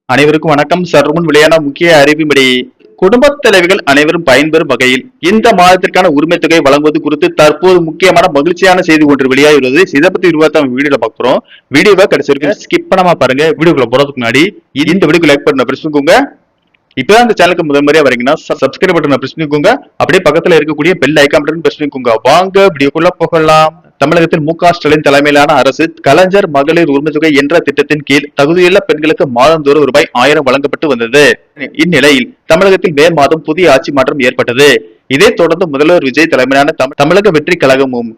அனைவருக்கும் வணக்கம். சற்றுமுன் வெளியான முக்கிய அறிவின்படி குடும்பத் தலைவிகள் அனைவரும் பயன்பெறும் வகையில் இந்த மாதத்திற்கான உரிமை தொகை வழங்குவது குறித்து தற்போது முக்கியமான மகிழ்ச்சியான செய்தி ஒன்று வெளியாகியுள்ளது. இதை பத்தி வீடியோல பாக்குறோம். வீடியோவை கடைசி வரைக்கும் ஸ்கிப் பண்ணாம பாருங்க. வீடியோக்குள்ள போறதுக்கு முன்னாடி இந்த வீடியோக்கு லைக் பண்ண பிரஸ் பண்ணிக்கோங்க. இப்பதான் இந்த சேனலுக்கு முதல் முறையா வரீங்கன்னா சப்ஸ்கிரைப் பட்டனை பிரஸ் பண்ணிக்கோங்க. அப்படியே பக்கத்துல இருக்கக்கூடிய பெல் ஐகான் பட்டன் பிரஸ் பண்ணிக்கோங்க. வாங்க வீடியோக்குள்ள போகலாம். தமிழகத்தில் மு க ஸ்டாலின் தலைமையிலான அரசு கலைஞர் மகளிர் உரிமை தொகை என்ற திட்டத்தின் கீழ் தகுதியுள்ள பெண்களுக்கு மாதந்தோறும் ரூபாய் 1000 வழங்கப்பட்டு வந்தது. இந்நிலையில் தமிழகத்தில் மே மாதம் புதிய ஆட்சி மாற்றம் ஏற்பட்டது. இதைத் தொடர்ந்து முதல்வர் விஜய் தலைமையிலான தமிழக வெற்றி கழகமும்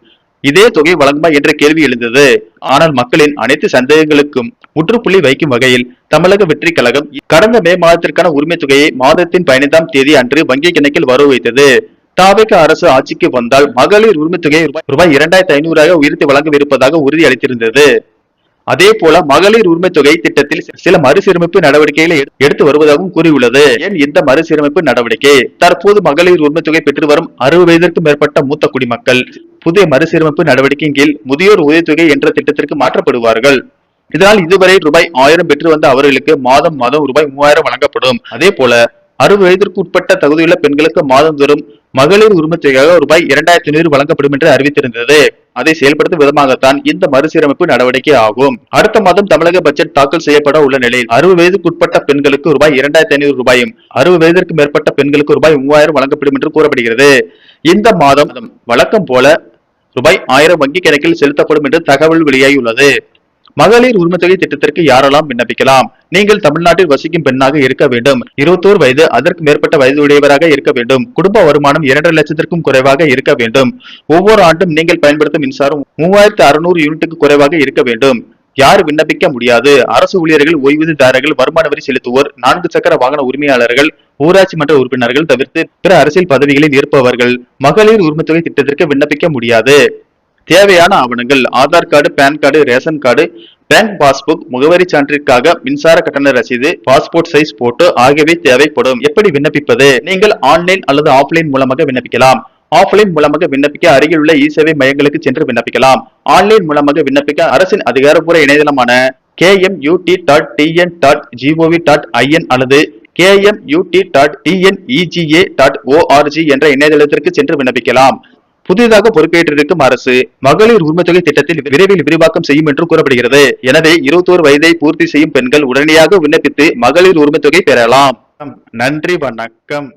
இதே தொகை வழங்குமா என்ற கேள்வி எழுந்தது. ஆனால் மக்களின் அனைத்து சந்தேகங்களுக்கும் முற்றுப்புள்ளி வைக்கும் வகையில் தமிழக வெற்றி கழகம் கடந்த மே மாதத்திற்கான உரிமை தொகையை மாதத்தின் 15ஆம் தேதி அன்று வங்கி கணக்கில் வரவு வைத்தது. தாவேக அரசு ஆட்சிக்கு வந்தால் மகளிர் உரிமை தொகையை ரூபாய் 2500 உயர்த்தி வழங்கவிருப்பதாக உறுதி அளித்திருந்தது. அதே போல மகளிர் உரிமை தொகை திட்டத்தில் சில மறுசீரமைப்பு நடவடிக்கைகளை எடுத்து வருவதாகவும் கூறியுள்ளது. ஏன் இந்த மறுசீரமைப்பு நடவடிக்கை? தற்போது மகளிர் உரிமை தொகை பெற்று வரும் 60 வயதிற்கும் மேற்பட்ட மூத்த குடிமக்கள் புதிய மறுசீரமைப்பு நடவடிக்கையின் கீழ் முதியோர் உதவித்தொகை என்ற திட்டத்திற்கு மாற்றப்படுவார்கள். இதனால் இதுவரை ரூபாய் 1000 பெற்று வந்த அவர்களுக்கு மாதம் ரூபாய் 3000 வழங்கப்படும். அதே போல 60 வயதிற்கு உட்பட்ட தகுதியுள்ள பெண்களுக்கு மாதந்தோறும் மகளிர் உரிமை தொகையாக ரூபாய் 2500 வழங்கப்படும் என்று அறிவித்திருந்தது. அதை செயல்படுத்தும் விதமாகத்தான் இந்த மறுசீரமைப்பு நடவடிக்கை ஆகும். அடுத்த மாதம் தமிழக பட்ஜெட் தாக்கல் செய்யப்பட உள்ள நிலையில் 60 வயதுக்கு உட்பட்ட பெண்களுக்கு ரூபாய் 2500 ரூபாயும் 60 வயதிற்கு மேற்பட்ட பெண்களுக்கு ரூபாய் 3000 வழங்கப்படும் என்று கூறப்படுகிறது. இந்த மாதம் வழக்கம் போல ரூபாய் 1000 வங்கி கணக்கில் செலுத்தப்படும் என்று தகவல் வெளியாகியுள்ளது. மகளிர் உரிமை தொகை திட்டத்திற்கு யாரெல்லாம் விண்ணப்பிக்கலாம்? நீங்கள் தமிழ்நாட்டில் வசிக்கும் பெண்ணாக இருக்க வேண்டும். 21 வயது அதற்கு மேற்பட்ட வயது உடையவராக இருக்க வேண்டும். குடும்ப வருமானம் 2 லட்சத்திற்கும் குறைவாக இருக்க வேண்டும். ஒவ்வொரு ஆண்டும் நீங்கள் பயன்படுத்தும் மின்சாரம் 3600 யூனிட்டுக்கு குறைவாக இருக்க வேண்டும். யார் விண்ணப்பிக்க முடியாது? அரசு ஊழியர்கள், ஓய்வூதியதாரர்கள், வருமான வரி செலுத்துவோர், 4 சக்கர வாகன உரிமையாளர்கள், ஊராட்சி மன்ற உறுப்பினர்கள் தவிர்த்து பிற அரசியல் பதவிகளில் இருப்பவர்கள் மகளிர் உரிமை தொகை திட்டத்திற்கு விண்ணப்பிக்க முடியாது. தேவையான ஆவணங்கள்: Aadhaar card, PAN card, ration card, bank passbook, முகவரி சான்றிற்காக மின்சார கட்டண ரசீது, பாஸ்போர்ட் சைஸ் போட்டோ ஆகியவை தேவைப்படும். எப்படி விண்ணப்பிப்பது? நீங்கள் ஆன்லைன் அல்லது ஆஃப்லைன் மூலமாக விண்ணப்பிக்கலாம். ஆஃப்லைன் மூலமாக விண்ணப்பிக்க அருகில் உள்ள இ-சேவை மையங்களுக்கு சென்று விண்ணப்பிக்கலாம். ஆன்லைன் மூலமாக விண்ணப்பிக்க அரசின் அதிகாரப்பூர்வ இணையதளமான kmut.tn.gov.in அல்லது kmut.tnega.org என்ற இணையதளத்திற்கு சென்று விண்ணப்பிக்கலாம். புதிதாக பொறுப்பேற்றிருக்கும் அரசு மகளிர் உரிமை தொகை திட்டத்தில் விரைவில் விரிவாக்கம் செய்யும் என்று கூறப்படுகிறது. எனவே 21 வயதை பூர்த்தி செய்யும் பெண்கள் உடனடியாக விண்ணப்பித்து மகளிர் உரிமை தொகை பெறலாம். நன்றி, வணக்கம்.